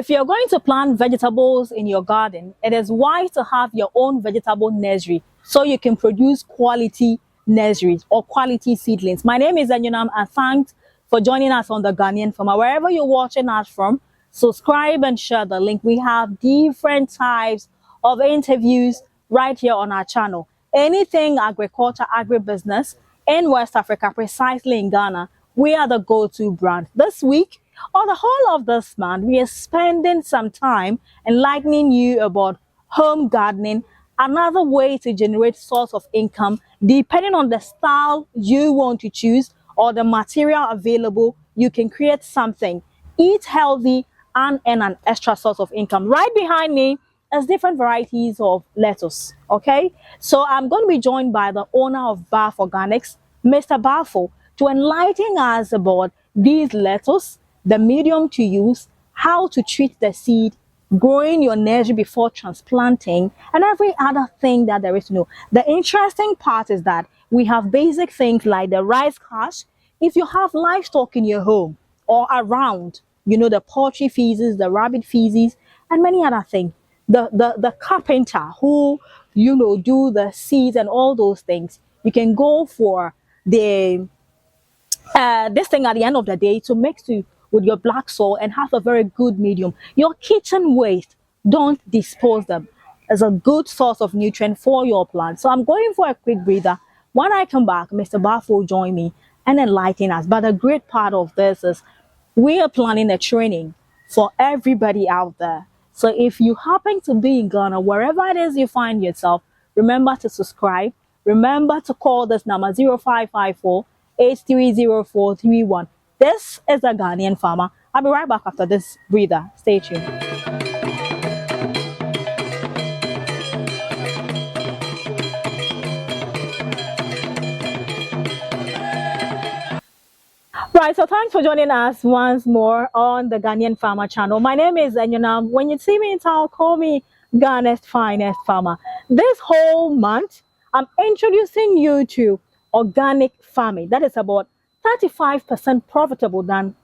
If you're going to plant vegetables in your garden, it is wise to have your own vegetable nursery so you can produce quality nurseries or quality seedlings. My name is Enyunam, and thanks for joining us on the Ghanaian Farmer. Wherever you're watching us from, subscribe and share the link. We have different types of interviews right here on our channel. Anything agriculture, agribusiness in West Africa, precisely in Ghana, we are the go-to brand. This week, or the whole of this month, we are spending some time enlightening you about home gardening, another way to generate source of income depending on the style you want to choose or the material available. You can create something, eat healthy, and earn an extra source of income. Right behind me is different varieties of lettuce. Okay, so I'm going to be joined by the owner of Bath Organics, Mr. Bafo, to enlighten us about these lettuce, the medium to use, how to treat the seed, growing your nursery before transplanting, and every other thing that there is to know. The interesting part is that we have basic things like the rice cash. If you have livestock in your home or around, you know, the poultry feces, the rabbit feces, and many other things. The carpenter who, you know, do the seeds and all those things, you can go for the this thing at the end of the day to mix with your black soil and have a very good medium. Your kitchen waste, don't dispose them as a good source of nutrient for your plants. So I'm going for a quick breather. When I come back, Mr. Bafo will join me and enlighten us. But the great part of this is we are planning a training for everybody out there. So if you happen to be in Ghana, wherever it is you find yourself, remember to subscribe. Remember to call this number 0554 830431. This is the Ghanaian Farmer. I'll be right back after this breather. Stay tuned. Right, so thanks for joining us once more on the Ghanaian Farmer channel. My name is Enyunam. When you see me in town, call me Ghana's finest farmer. This whole month, I'm introducing you to organic farming. That is about 35% profitable than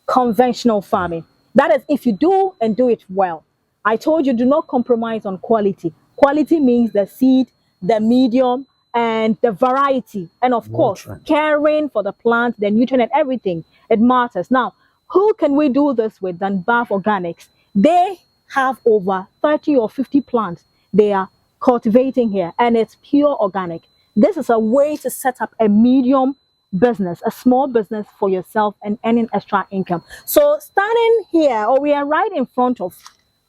conventional farming. That is if you do and do it well. I told you, do not compromise on quality. Quality means the seed, the medium, and the variety, and of course caring for the plant, the nutrient, and everything. It matters. Now, who can we do this with than Bath Organics? They have over 30 or 50 plants they are cultivating here, and it's pure organic. This is a way to set up a medium business, a small business for yourself and earning extra income. So starting here, or we are right in front of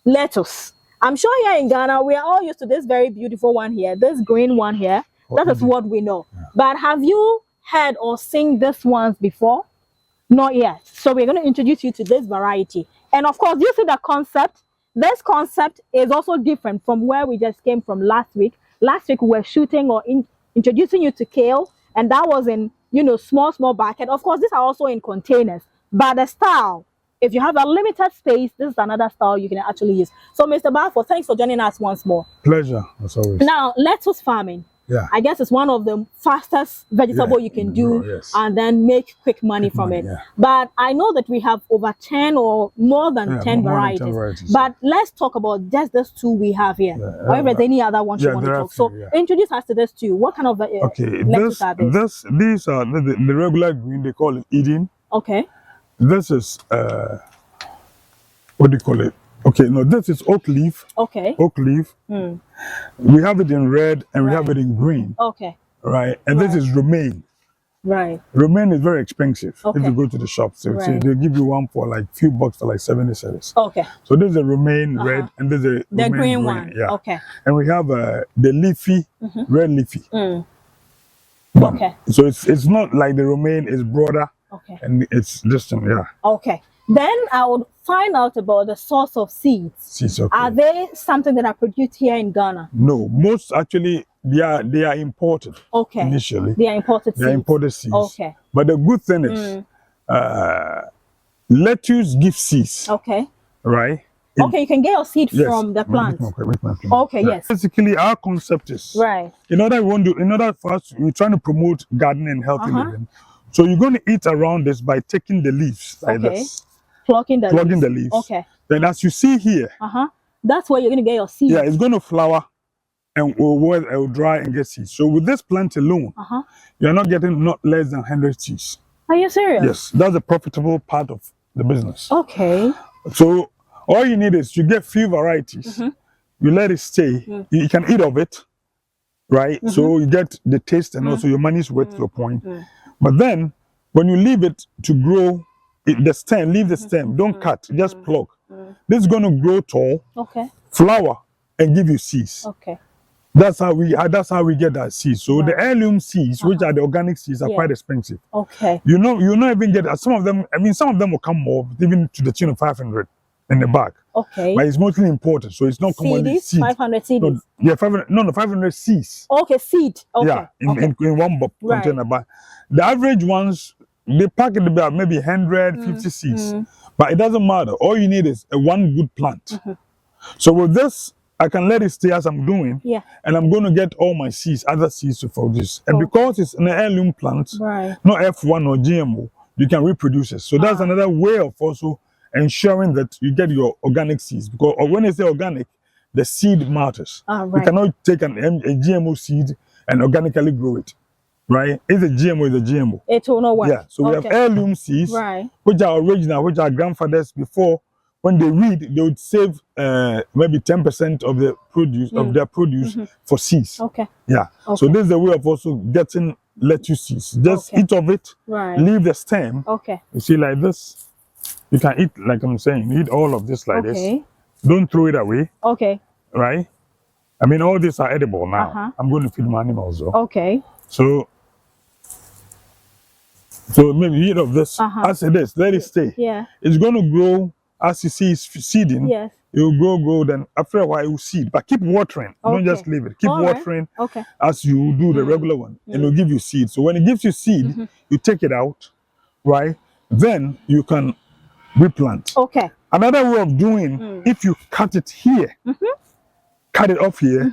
lettuce. I'm sure here in Ghana, we are all used to this very beautiful one here, this green one here. That is what we know. Yeah. But have you heard or seen this ones before? Not yet. So we're going to introduce you to this variety. And of course, you see the concept. This concept is also different from where we just came from last week. Last week, we were shooting or introducing you to kale. And that was in, you know, small bucket. Of course, these are also in containers. But the style, if you have a limited space, this is another style you can actually use. So Mr. Bafo, thanks for joining us once more. Pleasure, as always. Now, lettuce farming. Yeah. I guess it's one of the fastest vegetable you can do and then make quick money from it. Yeah. But I know that we have over 10 or more than 10 varieties. But let's talk about just these two we have here. Or if there's any other ones you want to talk. So introduce us to this two. What kind of lettuce are these? These are the regular green, they call it Eden. Okay. This is, what do you call it? Okay, no, this is oak leaf. Okay. Oak leaf. Mm. We have it in red and we have it in green. Okay. Right. And this is romaine. Right. Romaine is very expensive if you go to the shops. So they give you one for like few bucks for like 70 cents. Okay. So this is a romaine red and this is the green one. Yeah. Okay. And we have the leafy, red leafy. Mm. Okay. So it's not like the romaine is broader. Okay. And it's distant, yeah. Okay. Then I would find out about the source of seeds. Seeds, okay. Are they something that are produced here in Ghana? No, most actually they are imported. Okay. Initially. They are imported seeds. They are imported seeds. Okay. But the good thing is lettuce gives seeds. Okay. Right? Okay, you can get your seed from the plant. Okay, yes. Basically, our concept is in order for us, we're trying to promote gardening and healthy living. So you're going to eat around this by taking the leaves like this. Plucking the leaves. Okay. Then as you see here, that's where you're going to get your seeds. Yeah, it's going to flower and will dry and get seeds. So with this plant alone, you're not getting not less than 100 seeds. Are you serious? Yes, that's a profitable part of the business. Okay. So all you need is you get few varieties. You let it stay. You can eat of it, right? So you get the taste and also your money's worth to a point. But then when you leave it to grow, the stem, leave the stem, don't cut, just pluck. This is going to grow tall, flower, and give you seeds. Okay. That's how we get that seeds. So the heirloom seeds, which are the organic seeds, are quite expensive. Okay. You not even get some of them. I mean, some of them will come more, even to the tune of 500 in the bag. Okay. But it's mostly imported, so it's not commodity seed. 500 seeds. No, yeah, 500. No, 500 seeds. Okay, seed. Okay. Yeah, in one container. But the average ones, they pack it about maybe 150 seeds. But it doesn't matter. All you need is one good plant. So with this, I can let it stay as I'm doing, and I'm going to get all my seeds, other seeds to produce. And because it's an heirloom plant, not F1 or GMO, you can reproduce it. So that's another way of also ensuring that you get your organic seeds. Because when they say organic, the seed matters. You cannot take a GMO seed and organically grow it, right? It's a GMO, it's a GMO. It will not work. Yeah, so we have heirloom seeds, which are original, which our grandfathers before, when they weed, they would save maybe 10% of the produce of their produce for seeds. Okay. Yeah. So this is the way of also getting lettuce seeds. Just eat of it, leave the stem. Okay. You see, like this, you can eat, like I'm saying, eat all of this like this. Don't throw it away. Okay. Right? I mean, all these are edible now. I'm going to feed my animals though. Okay. So maybe eat of this as it is. Let it stay. Yeah. It's going to grow. As you see it's seeding, it will grow, then after a while it will seed. But keep watering, don't just leave it. Keep watering as you do the regular one, and it will give you seed. So when it gives you seed, you take it out, right? Then you can replant. Okay. Another way of doing, if you cut it here, cut it off here,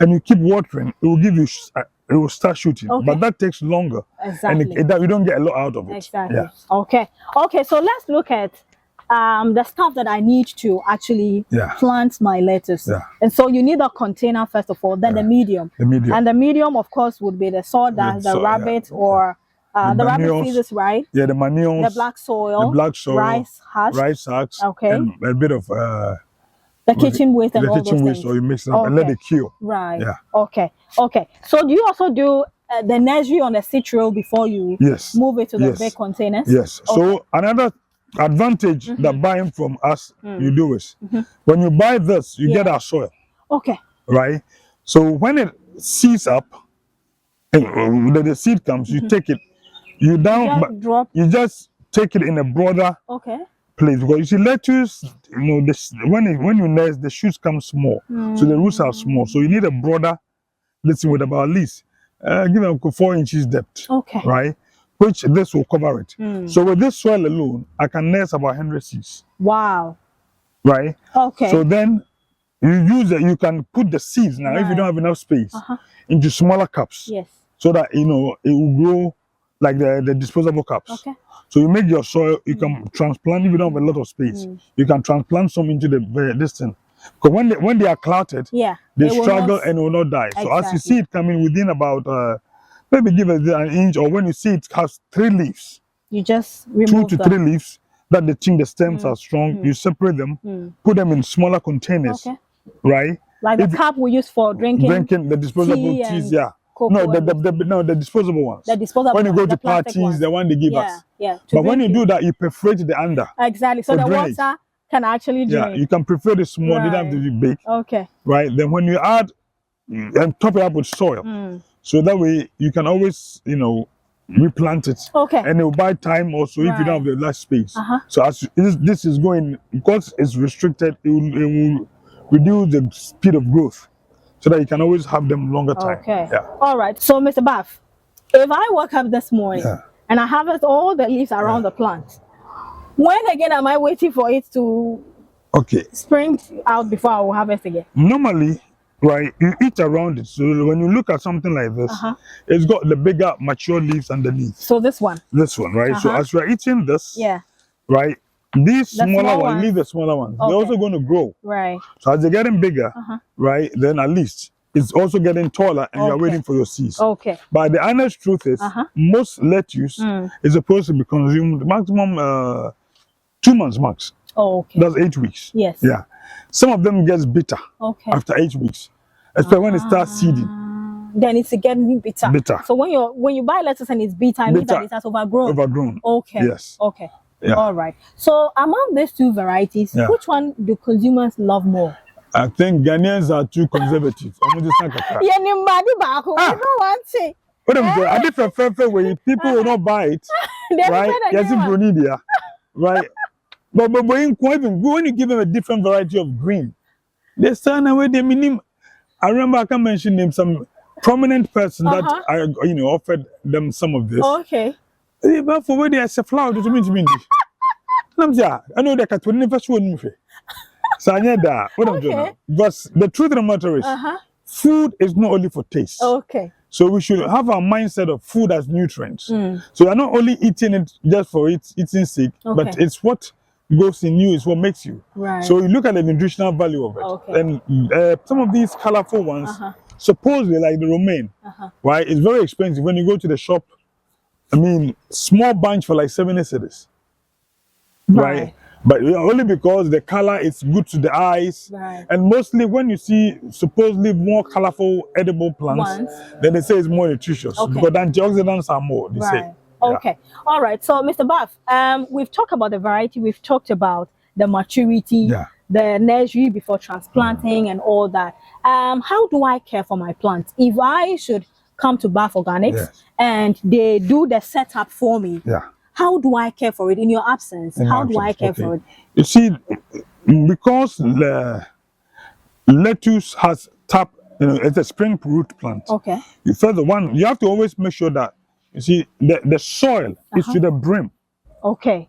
and you keep watering, it will give you, it will start shooting. But that takes longer. Exactly. And you don't get a lot out of it. Exactly. Yeah. Okay. Okay, so let's look at the stuff that I need to actually plant my lettuce. And so you need a container first of all, then the medium. And the medium, of course, would be the sawdust, the rabbit, or the rabbit feces, right? Yeah, the manure, the black soil, rice husk, and a bit of the kitchen waste and all those things. The kitchen waste, or you mix it up and let it cure. Right. Yeah. Okay. Okay. So do you also do the nursery on the seed roll before you move it to the big containers? Yes. Okay. So another advantage that buying from us you do is when you buy this, you get our soil. Okay. Right? So when it seeds up, and the seed comes, you take it, you just take it in a broader place. Because you see, lettuce, you know, this, when you nurse, the shoots come small, so the roots are small. So you need a broader, let's see, with about at least give them 4 inches depth. Okay. Right? Which this will cover it. So with this soil alone, I can nurse about 100 seeds. Wow. Right? Okay. So then you use it, you can put the seeds now, if you don't have enough space, into smaller cups. Yes. So that, you know, it will grow like the disposable cups. Okay. So you make your soil, you can transplant, if you don't have a lot of space, you can transplant some into this thing. Because when they are clouted, they struggle and will not die. Exactly. So as you see it coming within about maybe give it an inch, or when you see it has 3 leaves, you just remove 2 to 3 leaves that the stems are strong. You separate them, put them in smaller containers, right? Like the cup we use for drinking the disposable teas, the disposable ones. The disposable when you go to parties, the one they give us. Yeah. But when you do that, you perforate the under. Exactly. So the water can actually drink. Yeah, you can prefer the small. You don't have to be big. Okay. Right. Then when you add and top it up with soil. So that way you can always, you know, replant it. Okay. And it will buy time also if you don't have the large space. So as this is going, because it's restricted, it will reduce the speed of growth so that you can always have them longer time. Okay. Yeah. All right. So Mr. Bath, if I woke up this morning and I harvest all the leaves around the plant, when again am I waiting for it to spring out before I will harvest again? Normally, right, you eat around it. So when you look at something like this, it's got the bigger mature leaves underneath. So this one, right? So as we're eating this, right, These smaller ones, leave the smaller ones. They're also going to grow. Right. So as they're getting bigger, right, then at least it's also getting taller and you're waiting for your seeds. Okay. But the honest truth is, most lettuce is supposed to be consumed maximum 2 months max. Okay. That's 8 weeks. Yes. Yeah. Some of them gets bitter after 8 weeks, especially when it starts seeding. Then it's getting bitter. Bitter. So when you buy lettuce and it's bitter, it means that it has overgrown. Overgrown. Okay. Yes. Okay. Yeah. All right. So among these two varieties, which one do consumers love more? I think Ghanaians are too conservative. Yeah, what I'm saying, I different way. People will not buy it, right? Yes, in right? But when you give them a different variety of green, they stand away. They mean, I remember I can mention them some prominent person that I offered them some of this. Okay. But for where they are a flower, doesn't mean to me. I know that I never show me. So I need that. What I'm doing. But the truth of the matter is, food is not only for taste. Okay. So we should have our mindset of food as nutrients. So you're not only eating it just for eating sake, but it's what goes in you, is what makes you. Right. So you look at the nutritional value of it. Okay. And some of these colorful ones, supposedly like the romaine, right? It's very expensive. When you go to the shop, I mean, small bunch for like 70 cedis. Right. But only because the color is good to the eyes, and mostly when you see supposedly more colorful edible plants, then they say it's more nutritious because antioxidants are more. They say. Okay. All right. So, Mr. Buff, we've talked about the variety. We've talked about the maturity, the nursery before transplanting, and all that. How do I care for my plants? If I should come to Buff Organics and they do the setup for me, how do I care for it in your absence? How do I care for it? You see, because the lettuce has it's a spring root plant. Okay. Further one, you have to always make sure that you see the soil is to the brim. Okay.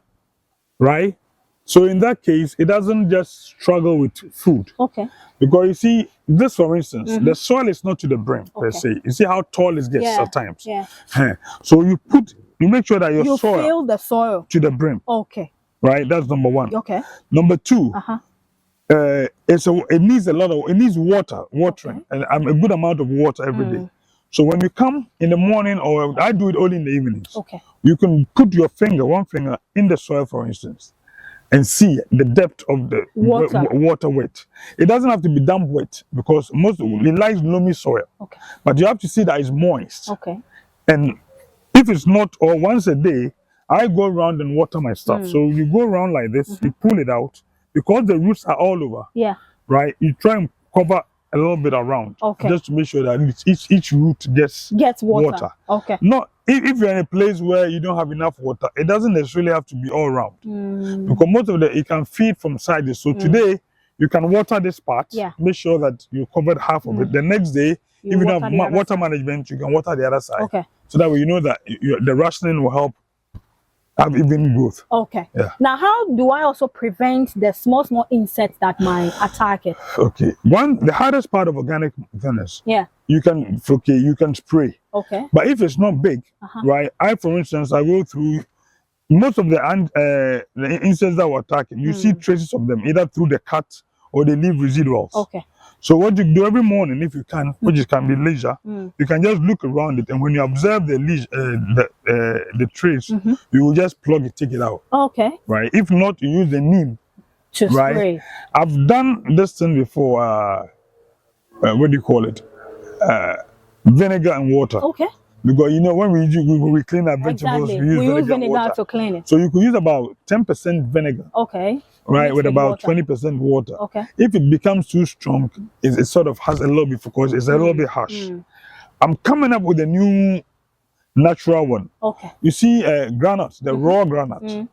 Right? So in that case, it doesn't just struggle with food. Okay. Because you see, this for instance, the soil is not to the brim per se. You see how tall it gets at times. Yeah. So you make sure that your soil fill the soil to the brim. Okay. Right? That's number one. Okay. Number two, it needs watering, and a good amount of water every day. So when you come in the morning, or I do it only in the evenings. Okay. You can put your one finger in the soil, for instance, and see the depth of the water weight. It doesn't have to be damp wet because it likes loamy soil. Okay. But you have to see that it's moist. Okay. And if it's not, or once a day, I go around and water my stuff. So you go around like this, you pull it out, because the roots are all over. Yeah. Right? You try and cover a little bit around. Okay. Just to make sure that each root gets water. Okay. Not if you're in a place where you don't have enough water, it doesn't necessarily have to be all around. Because most of it can feed from sides. So today you can water this part. Yeah. Make sure that you covered half of it. The next day, if you don't have water management, you can water the other side. Okay. So that way you know that the rationing will help have even growth. Okay. Yeah. Now, how do I also prevent the small insects that might attack it? Okay. The hardest part of organic furnace. Yeah. You can spray. Okay. But if it's not big, right? For instance, I go through most of the insects that were attacking. You see traces of them either through the cut or they leave residuals. Okay. So what you do every morning, if you can, which can be leisure, you can just look around it, and when you observe the trace, you will just plug it, take it out. Okay. Right. If not, you use the neem. To spray. I've done this thing before. What do you call it? Vinegar and water. Okay. Because when we clean our vegetables, we use vinegar to clean it. So you could use about 10% vinegar. Okay. Right, with about 20% water. Okay. If it becomes too strong, it sort of has a little bit, because it's a little bit harsh. I'm coming up with a new natural one. Okay. You see, granite, the raw granite.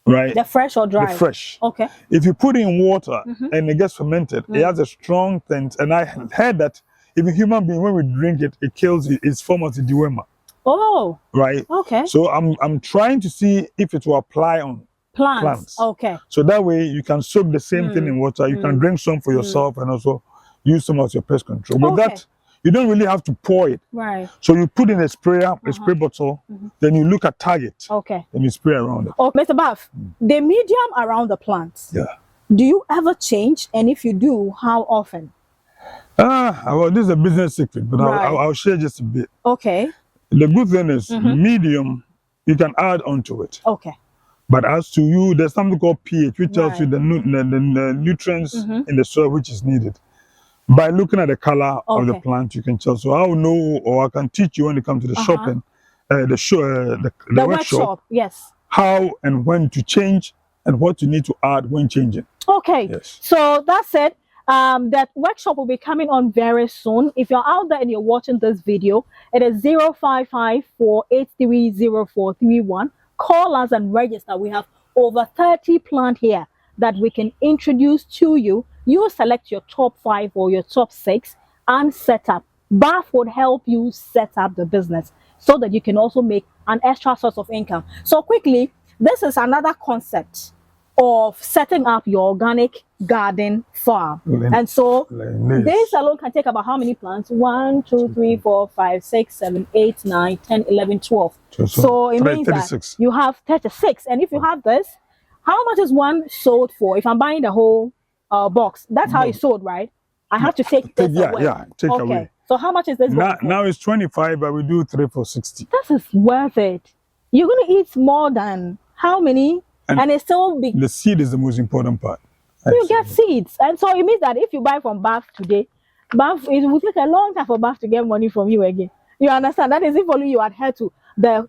Right. The fresh or dry? The fresh. Okay. If you put it in water and it gets fermented, it has a strong scent. And I heard that if a human being, when we drink it, it kills its form of the dewormer. Oh. Right. Okay. So I'm trying to see if it will apply on plants. Okay. So that way you can soak the same thing in water. You can drink some for yourself and also use some as your pest control. With that, you don't really have to pour it. Right. So you put in a sprayer, a spray bottle, then you look at target. Okay. Then you spray around it. Oh, Mr. Buff, the medium around the plants. Yeah. Do you ever change? And if you do, how often? Well, this is a business secret, but Right. I'll share just a bit. Okay. The good thing is medium, you can add onto it. Okay. But as to you, there's something called pH, which tells you the nutrients in the soil which is needed. By looking at the color of the plant, you can tell. So I'll know, or I can teach you when you come to the shopping, the workshop. Yes. How and when to change and what you need to add when changing. Okay. Yes. So that's it. That workshop will be coming on very soon. If you're out there and you're watching this video, it is 055-483-0431. Call us and register. We have over 30 plants here that we can introduce to you. You select your top 5 or your top 6 and set up. Bath would help you set up the business so that you can also make an extra source of income. So quickly, this is another concept of setting up your organic garden farm. And so this alone can take about how many plants? 1, 2, 3, 4, 5, 6, 7, 8, 9, 10, 11, 12. So it means 36. that you have 36. And if you have this, how much is one sold for? If I'm buying the whole box, that's how it's sold, right? I have to take this away. Yeah, take away. So how much is this? Now it's 25, but we do 3 for 60. This is worth it. You're going to eat more than how many? And it's still big. The seed is the most important part. You get seeds. And so it means that if you buy from Bath today, Bath, it will take a long time for Bath to get money from you again. You understand? That is if only you adhere to the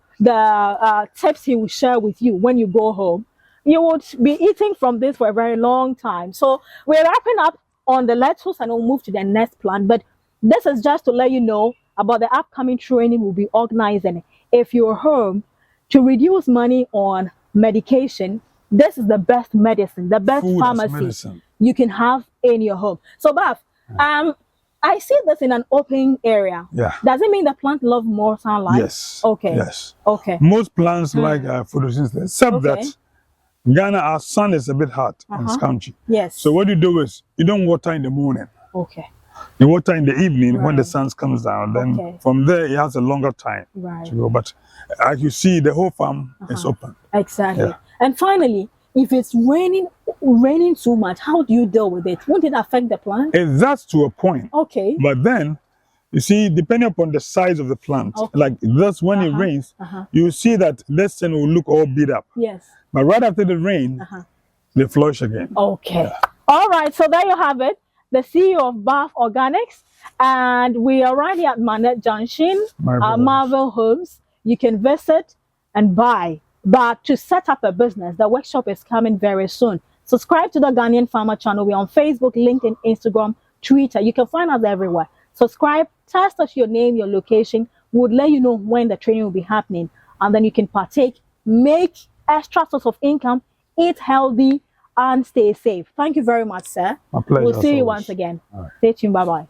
tips he will share with you when you go home. You would be eating from this for a very long time. So we're wrapping up on the lettuce and we'll move to the next plant. But this is just to let you know about the upcoming training we'll be organizing. If you're home, to reduce money on medication, this is the best medicine, the best pharmacy you can have in your home. So Baf, I see this in an open area. Yeah. Does it mean the plant love more sunlight? Yes. Okay. Yes. Okay. Most plants like photosynthesis, except that Ghana, our sun is a bit hot and scanty. Yes. So what you do is you don't water in the morning. Okay. You water in the evening when the sun comes down. Then from there it has a longer time to go. But as you see, the whole farm is open. Exactly. Yeah. And finally, if it's raining too much, how do you deal with it? Won't it affect the plant? That's to a point. Okay. But then, you see, depending upon the size of the plant, like that's when it rains, you see that this thing will look all beat up. Yes. But right after the rain, they flourish again. Okay. Yeah. All right. So there you have it. The CEO of Bath Organics. And we are right here at Manette Junction, Marvel Homes. You can visit and buy. But to set up a business, the workshop is coming very soon. Subscribe to the Ghanaian Farmer channel. We're on Facebook, LinkedIn, Instagram, Twitter. You can find us everywhere. Subscribe, text us your name, your location. We would let you know when the training will be happening. And then you can partake, make extra source of income, eat healthy, and stay safe. Thank you very much, sir. My pleasure. We'll see you once again. Stay tuned. Bye-bye.